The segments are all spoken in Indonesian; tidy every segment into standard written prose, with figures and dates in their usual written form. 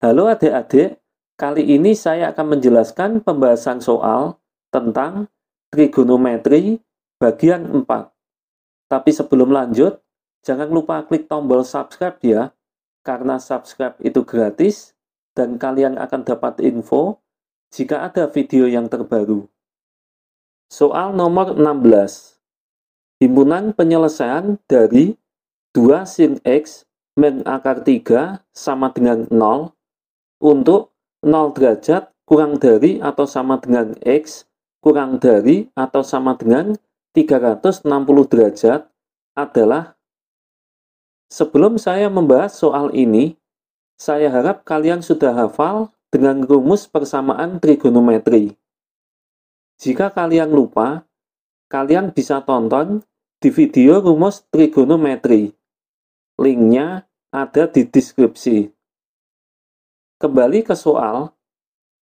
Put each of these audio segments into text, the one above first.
Halo adik-adik, kali ini saya akan menjelaskan pembahasan soal tentang trigonometri bagian 4. Tapi sebelum lanjut, jangan lupa klik tombol subscribe ya, karena subscribe itu gratis dan kalian akan dapat info jika ada video yang terbaru. Soal nomor 16. Himpunan penyelesaian dari 2 sin X min akar 3 sama dengan 0 untuk 0 derajat kurang dari atau sama dengan X kurang dari atau sama dengan 360 derajat adalah. Sebelum saya membahas soal ini, saya harap kalian sudah hafal dengan rumus persamaan trigonometri. Jika kalian lupa, kalian bisa tonton di video rumus trigonometri. Linknya ada di deskripsi. Kembali ke soal,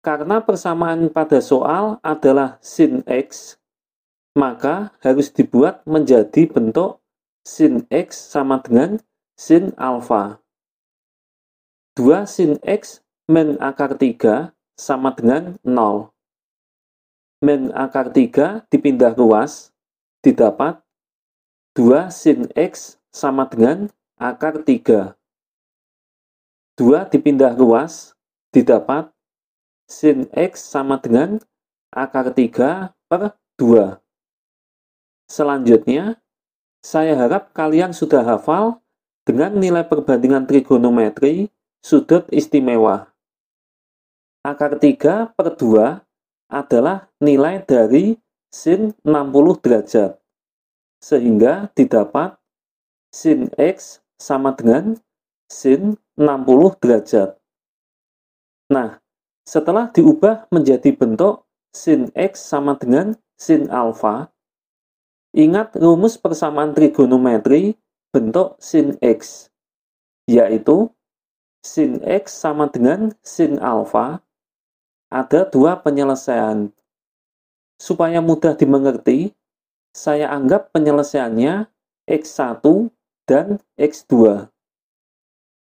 karena persamaan pada soal adalah sin X, maka harus dibuat menjadi bentuk sin X sama dengan sin alfa. 2 sin X min akar 3 sama dengan 0. Min akar 3 dipindah ruas, didapat 2 sin X sama dengan akar 3. 2 dipindah ruas, didapat sin X sama dengan akar 3 per 2. Selanjutnya, saya harap kalian sudah hafal dengan nilai perbandingan trigonometri sudut istimewa. Akar 3 per 2 adalah nilai dari sin 60 derajat, sehingga didapat sin X sama dengan sin 60 derajat. Nah, setelah diubah menjadi bentuk sin X sama dengan sin alfa, ingat rumus persamaan trigonometri bentuk sin X, yaitu sin X sama dengan sin alfa. Ada 2 penyelesaian. Supaya mudah dimengerti, saya anggap penyelesaiannya X1 dan X2.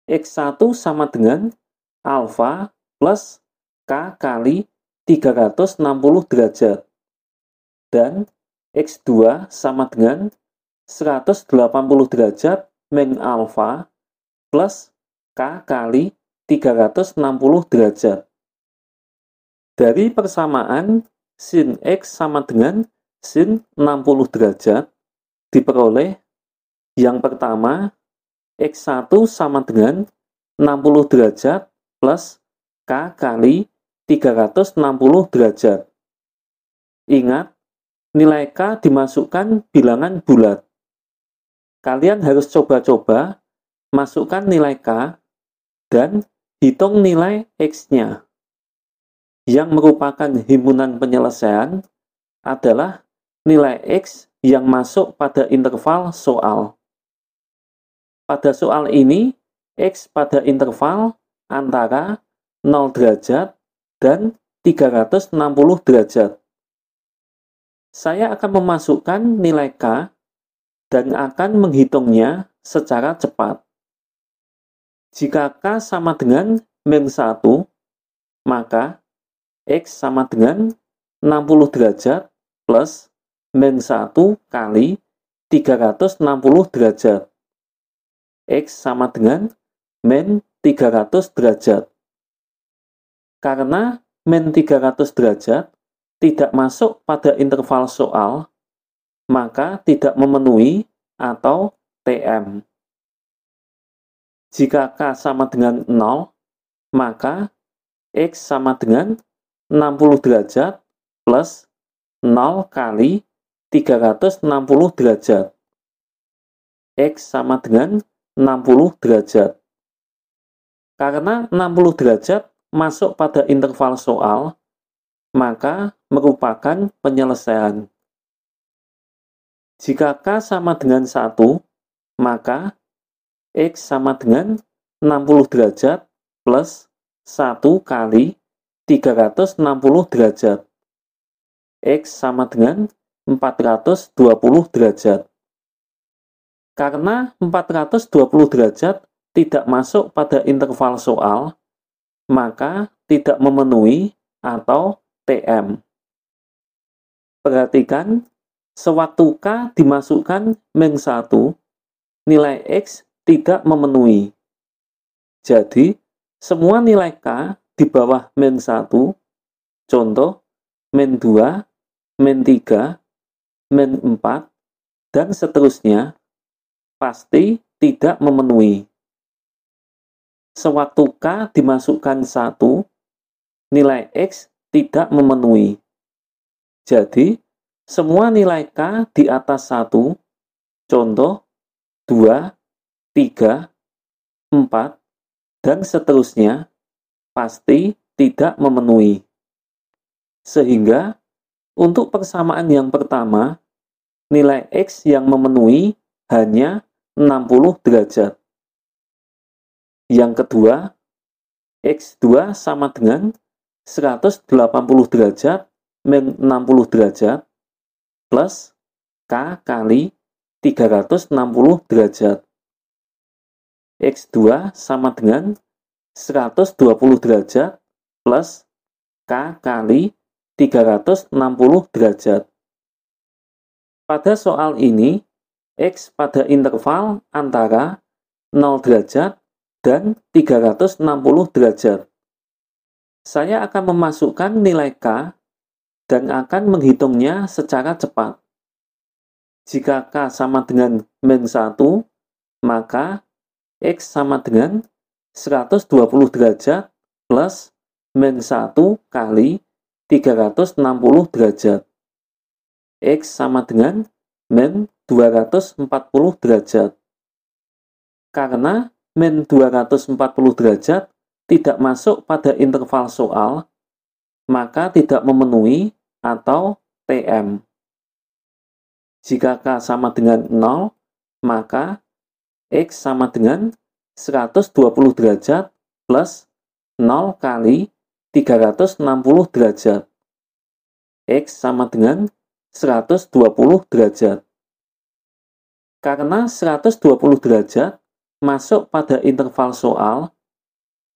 X1 sama dengan alfa plus K kali 360 derajat. Dan X2 sama dengan 180 derajat min alfa plus K kali 360 derajat. Dari persamaan sin X sama dengan sin 60 derajat diperoleh yang pertama X1 sama dengan 60 derajat plus K kali 360 derajat. Ingat, nilai K dimasukkan bilangan bulat. Kalian harus coba-coba masukkan nilai K dan hitung nilai X-nya. Yang merupakan himpunan penyelesaian adalah nilai X yang masuk pada interval soal. Pada soal ini, X pada interval antara 0 derajat dan 360 derajat. Saya akan memasukkan nilai K dan akan menghitungnya secara cepat. Jika K sama dengan min 1, maka X sama dengan 60 derajat plus min 1 kali 360 derajat. X sama dengan min 300 derajat. Karena min 300 derajat tidak masuk pada interval soal, maka tidak memenuhi atau TM. Jika K sama dengan 0, maka X sama dengan 60 derajat plus 0 kali 360 derajat. X sama dengan 60 derajat. Karena 60 derajat masuk pada interval soal, maka merupakan penyelesaian. Jika K sama dengan 1, maka X sama dengan 60 derajat plus 1 kali 360 derajat. X sama dengan 420 derajat. Karena 420 derajat tidak masuk pada interval soal, maka tidak memenuhi atau TM. Perhatikan, sewaktu K dimasukkan min 1, nilai X tidak memenuhi. Jadi, semua nilai K di bawah min 1, contoh, min 2, min 3, min 4, dan seterusnya, pasti tidak memenuhi. Sewaktu K dimasukkan 1, nilai X tidak memenuhi. Jadi, semua nilai K di atas 1, contoh, 2, 3, 4, dan seterusnya, pasti tidak memenuhi. Sehingga, untuk persamaan yang pertama, nilai X yang memenuhi hanya 60 derajat. Yang kedua, X2 sama dengan 180 derajat min 60 derajat plus K kali 360 derajat. X2 sama dengan 120 derajat plus K kali 360 derajat. Pada soal ini, X pada interval antara 0 derajat dan 360 derajat. Saya akan memasukkan nilai K dan akan menghitungnya secara cepat. Jika K sama dengan min 1, maka X sama dengan 120 derajat plus min 1 kali 360 derajat. X sama dengan min 240 derajat. Karena min 240 derajat tidak masuk pada interval soal, maka tidak memenuhi atau TM. Jika K sama dengan 0, maka X sama dengan 120 derajat plus 0 kali 360 derajat. X sama dengan 120 derajat. Karena 120 derajat masuk pada interval soal,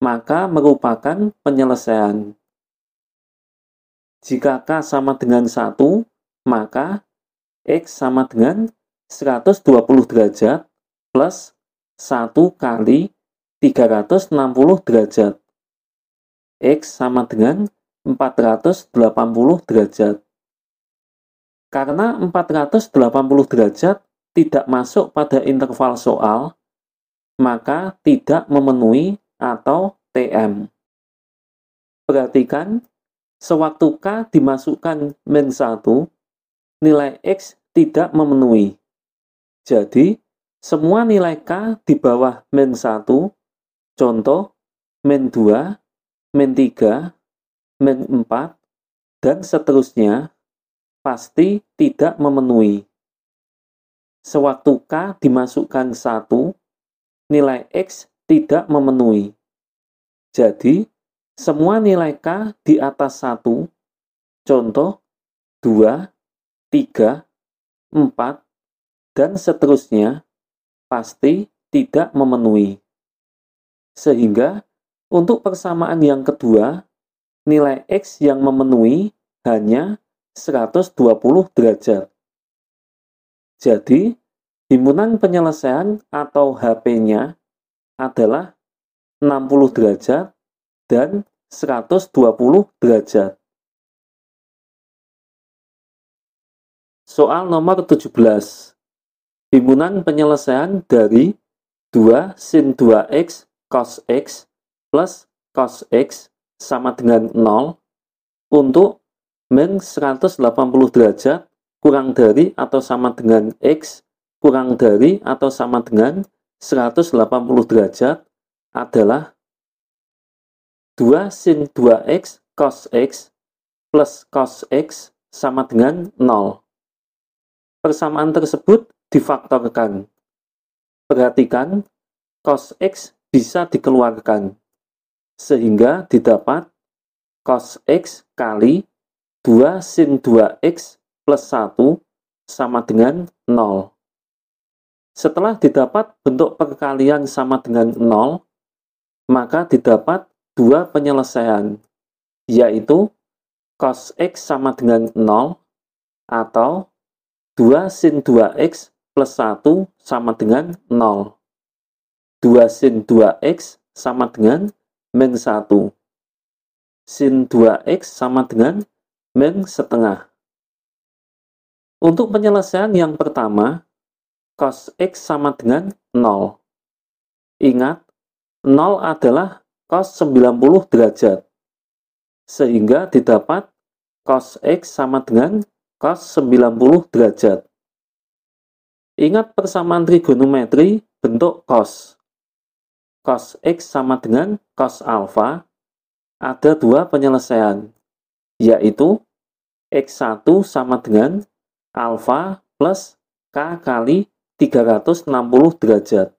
maka merupakan penyelesaian. Jika K sama dengan 1, maka X sama dengan 120 derajat plus 1 kali 360 derajat. X sama dengan 480 derajat. Karena 480 derajat tidak masuk pada interval soal, maka tidak memenuhi atau TM. Perhatikan, sewaktu K dimasukkan min 1, nilai X tidak memenuhi. Jadi, semua nilai K di bawah min 1, contoh, min 2, min 3, min 4, dan seterusnya, pasti tidak memenuhi. Sewaktu K dimasukkan 1, nilai X tidak memenuhi. Jadi, semua nilai K di atas 1, contoh 2, 3, 4, dan seterusnya, pasti tidak memenuhi. Sehingga, untuk persamaan yang kedua, nilai X yang memenuhi hanya 120 derajat. Jadi, himpunan penyelesaian atau HP-nya adalah 60 derajat dan 120 derajat. Soal nomor 17. Himpunan penyelesaian dari 2 sin 2x cos x plus cos x sama dengan 0 untuk min 180 derajat kurang dari atau sama dengan X kurang dari atau sama dengan 180 derajat adalah 2 sin 2x cos x plus cos x sama dengan 0. Persamaan tersebut difaktorkan. Perhatikan, cos x bisa dikeluarkan, sehingga didapat cos x kali 2 sin 2x plus 1 sama dengan 0. Setelah didapat bentuk perkalian sama dengan 0, maka didapat dua penyelesaian, yaitu cos X sama dengan 0 atau 2 sin 2X plus 1 sama dengan 0. 2 sin 2X sama dengan min 1. Sin 2X sama dengan min setengah. Untuk penyelesaian yang pertama, cos X sama dengan 0. Ingat, 0 adalah cos 90 derajat. Sehingga didapat cos X sama dengan cos 90 derajat. Ingat persamaan trigonometri bentuk cos. Cos X sama dengan cos alfa. Ada dua penyelesaian, yaitu X1 sama dengan alfa plus K kali 360 derajat.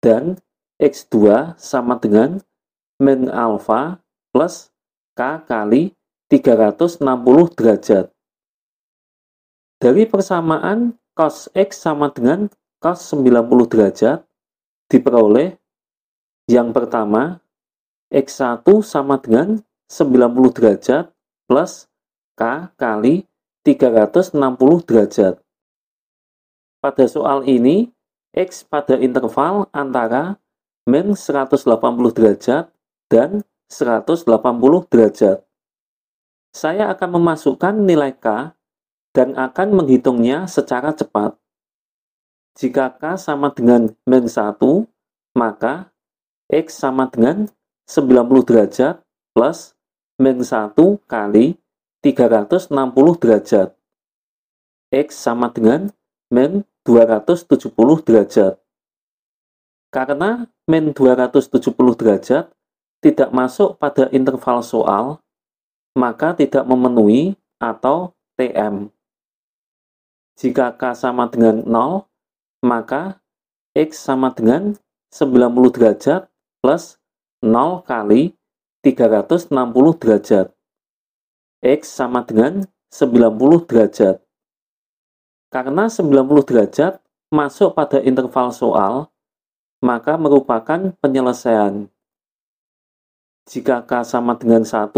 Dan X2 sama dengan min alfa plus K kali 360 derajat. Dari persamaan cos X sama dengan cos 90 derajat, diperoleh yang pertama, X1 sama dengan 90 derajat plus K kali 360 derajat. Pada soal ini, X pada interval antara min 180 derajat dan 180 derajat. Saya akan memasukkan nilai K dan akan menghitungnya secara cepat. Jika K sama dengan min 1, maka X sama dengan 90 derajat plus min 1 kali 360 derajat. X sama dengan min 270 derajat. Karena min 270 derajat tidak masuk pada interval soal, maka tidak memenuhi atau TM. Jika K sama dengan 0, maka X sama dengan 90 derajat plus 0 kali 360 derajat. X sama dengan 90 derajat. Karena 90 derajat masuk pada interval soal, maka merupakan penyelesaian. Jika K sama dengan 1,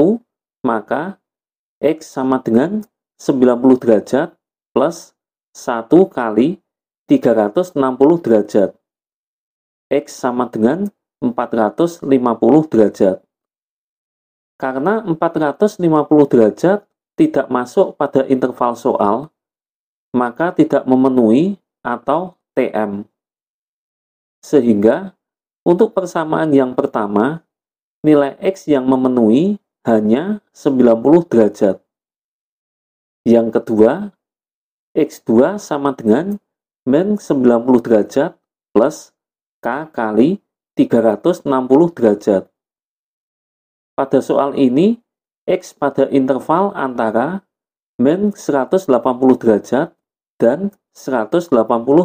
maka X sama dengan 90 derajat plus 1 kali 360 derajat. X sama dengan 450 derajat. Karena 450 derajat tidak masuk pada interval soal, maka tidak memenuhi atau TM. Sehingga, untuk persamaan yang pertama, nilai X yang memenuhi hanya 90 derajat. Yang kedua, X2 sama dengan min 90 derajat plus K kali 360 derajat. Pada soal ini, X pada interval antara min 180 derajat dan 180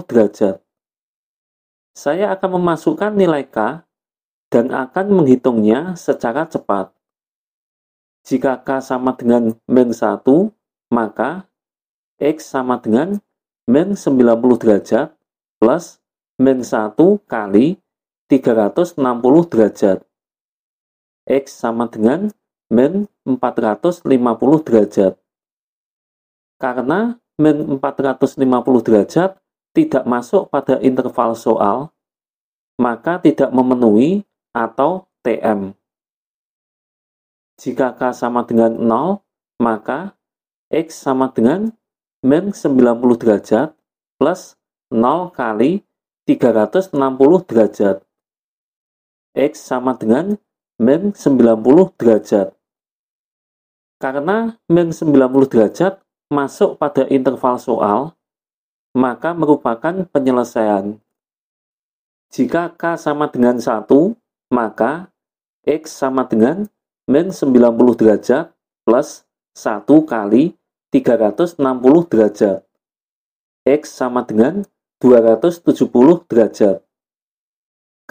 derajat. Saya akan memasukkan nilai K dan akan menghitungnya secara cepat. Jika K sama dengan min 1, maka X sama dengan min 90 derajat plus min 1 kali 360 derajat. X sama dengan min 450 derajat. Karena min 450 derajat tidak masuk pada interval soal, maka tidak memenuhi atau TM. Jika K sama dengan 0, maka X sama dengan min 90 derajat plus 0 kali 360 derajat. X sama dengan min 90 derajat. Karena min 90 derajat masuk pada interval soal, maka merupakan penyelesaian. Jika K sama dengan 1, maka X sama dengan min 90 derajat plus 1 kali 360 derajat. X sama dengan 270 derajat.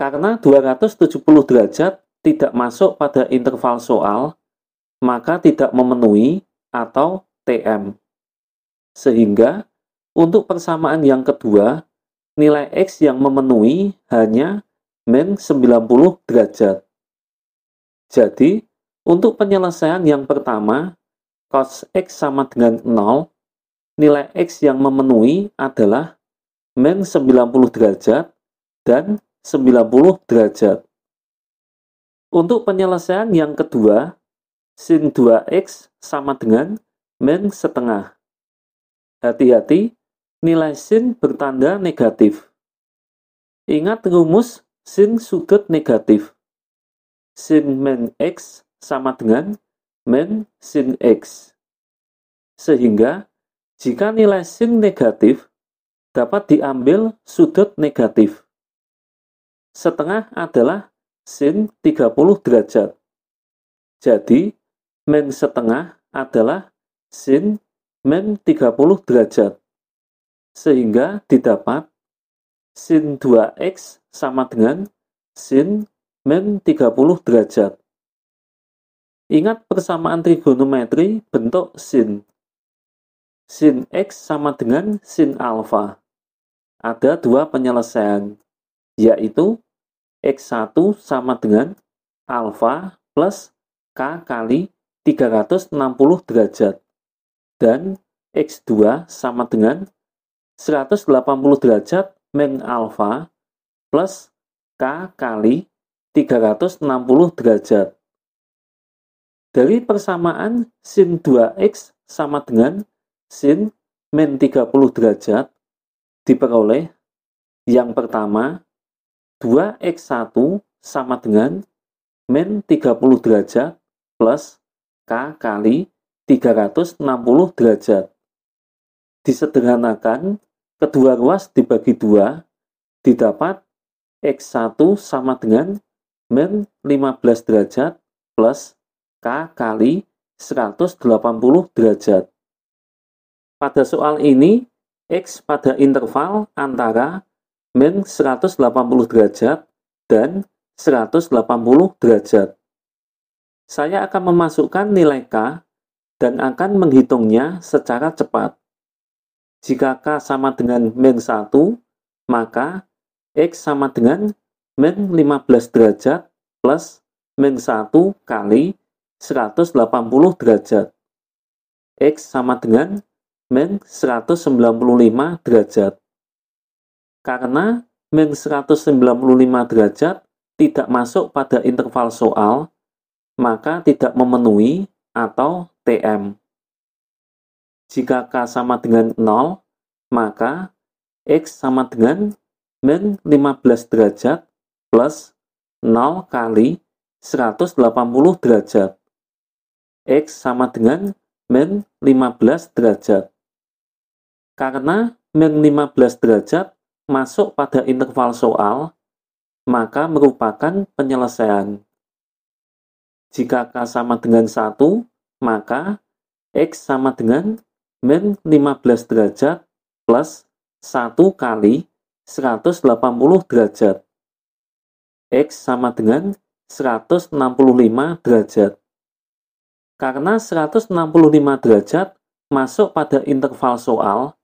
Karena 270 derajat tidak masuk pada interval soal, maka tidak memenuhi atau TM. Sehingga, untuk persamaan yang kedua, nilai X yang memenuhi hanya min 90 derajat. Jadi, untuk penyelesaian yang pertama, cos X sama dengan 0, nilai X yang memenuhi adalah min 90 derajat dan 90 derajat. Untuk penyelesaian yang kedua, sin 2X sama dengan min setengah. Hati-hati, nilai sin bertanda negatif. Ingat rumus sin sudut negatif. Sin min X sama dengan min sin X. Sehingga, jika nilai sin negatif, dapat diambil sudut negatif. Setengah adalah sin 30 derajat. Jadi, min setengah adalah sin min 30 derajat. Sehingga didapat sin 2X sama dengan sin min 30 derajat. Ingat persamaan trigonometri bentuk sin. Sin X sama dengan sin alfa. Ada dua penyelesaian, yaitu X1 sama dengan alfa plus K kali 360 derajat. Dan X2 sama dengan 180 derajat min alfa plus K kali 360 derajat. Dari persamaan sin 2X sama dengan sin min 30 derajat, diperoleh yang pertama, 2X1 sama dengan min 30 derajat plus K kali 360 derajat. Disederhanakan, kedua ruas dibagi 2, didapat X1 sama dengan min 15 derajat plus K kali 180 derajat. Pada soal ini, X pada interval antara min 180 derajat dan 180 derajat. Saya akan memasukkan nilai K dan akan menghitungnya secara cepat. Jika K sama dengan min 1, maka X sama dengan min 15 derajat plus min 1 kali 180 derajat. X sama dengan min 195 derajat. Karena min 195 derajat tidak masuk pada interval soal, maka tidak memenuhi atau TM. Jika K sama dengan 0, maka X sama dengan min 15 derajat plus 0 kali 180 derajat. X sama dengan min 15 derajat. Karena min 15 derajat masuk pada interval soal, maka merupakan penyelesaian. Jika K sama dengan 1, maka X sama dengan min 15 derajat plus 1 kali 180 derajat. X sama dengan 165 derajat. Karena 165 derajat masuk pada interval soal,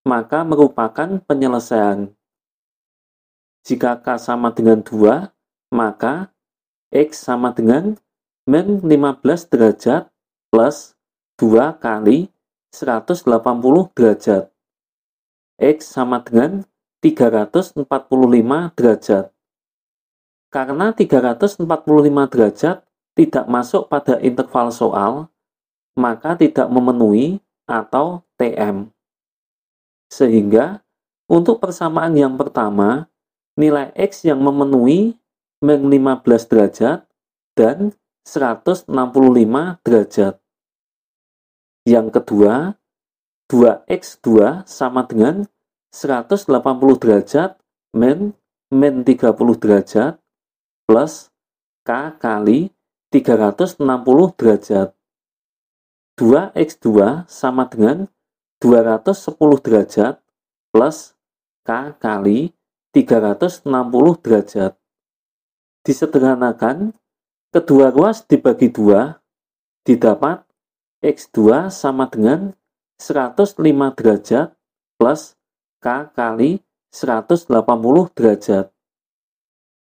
maka merupakan penyelesaian. Jika K sama dengan 2, maka X sama dengan min 15 derajat plus 2 kali 180 derajat. X sama dengan 345 derajat. Karena 345 derajat tidak masuk pada interval soal, maka tidak memenuhi atau TM. Sehingga, untuk persamaan yang pertama, nilai X yang memenuhi min 15 derajat dan 165 derajat. Yang kedua, 2X2 sama dengan 180 derajat min 30 derajat plus K kali 360 derajat. 2X2 sama dengan 210 derajat plus K kali 360 derajat. Disederhanakan, kedua ruas dibagi 2, didapat X2 sama dengan 105 derajat plus K kali 180 derajat.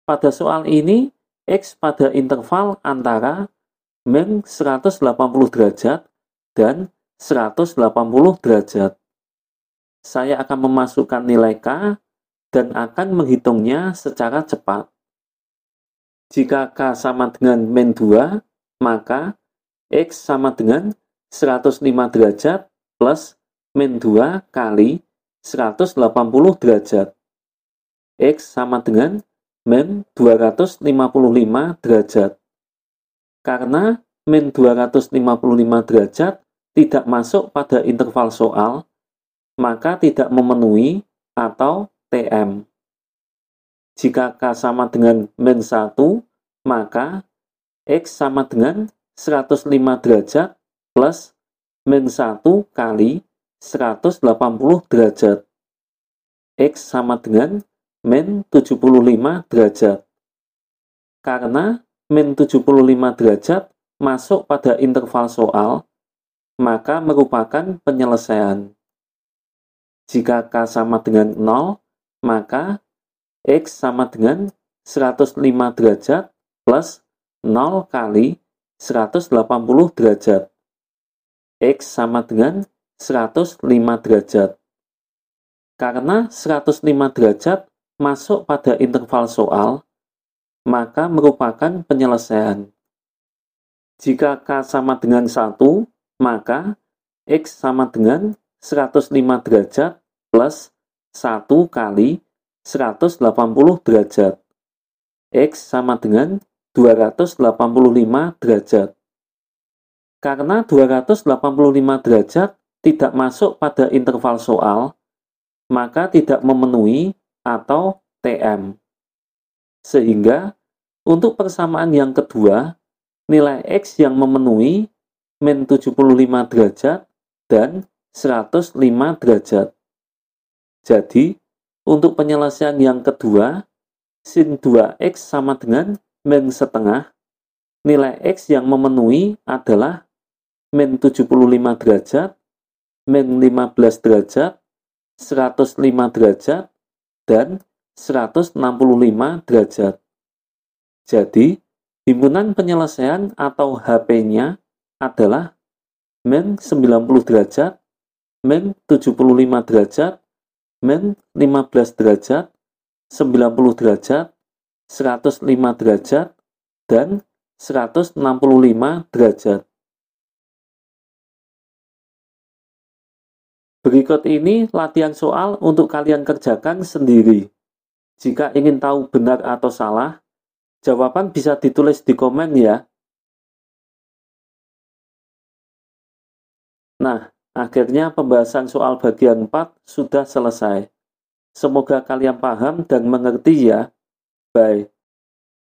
Pada soal ini, X pada interval antara min 180 derajat dan 180 derajat. Saya akan memasukkan nilai K dan akan menghitungnya secara cepat. Jika K sama dengan min 2, maka X sama dengan 105 derajat plus min 2 kali 180 derajat. X sama dengan min 255 derajat. Karena min 255 derajat tidak masuk pada interval soal, maka tidak memenuhi atau TM. Jika K sama dengan min 1, maka X sama dengan 105 derajat plus min 1 kali 180 derajat. X sama dengan min 75 derajat. Karena min 75 derajat masuk pada interval soal, maka merupakan penyelesaian. Jika K sama dengan 0, maka X sama dengan 105 derajat plus 0 kali 180 derajat. X sama dengan 105 derajat. Karena 105 derajat masuk pada interval soal, maka merupakan penyelesaian. Jika K sama dengan 1, maka X sama dengan 105 derajat plus 1 kali 180 derajat. X sama dengan 285 derajat. Karena 285 derajat tidak masuk pada interval soal, maka tidak memenuhi atau TM. Sehingga, untuk persamaan yang kedua, nilai X yang memenuhi min 75 derajat dan 105 derajat. Jadi, untuk penyelesaian yang kedua, sin 2X sama dengan min setengah, nilai X yang memenuhi adalah min 75 derajat, min 15 derajat, 105 derajat, dan 165 derajat. Jadi, himpunan penyelesaian atau HP-nya adalah min 90 derajat, min 75 derajat, min 15 derajat, 90 derajat, 105 derajat, dan 165 derajat. Berikut ini latihan soal untuk kalian kerjakan sendiri. Jika ingin tahu benar atau salah, jawaban bisa ditulis di komen ya. Nah, akhirnya pembahasan soal bagian 4 sudah selesai. Semoga kalian paham dan mengerti ya. Bye.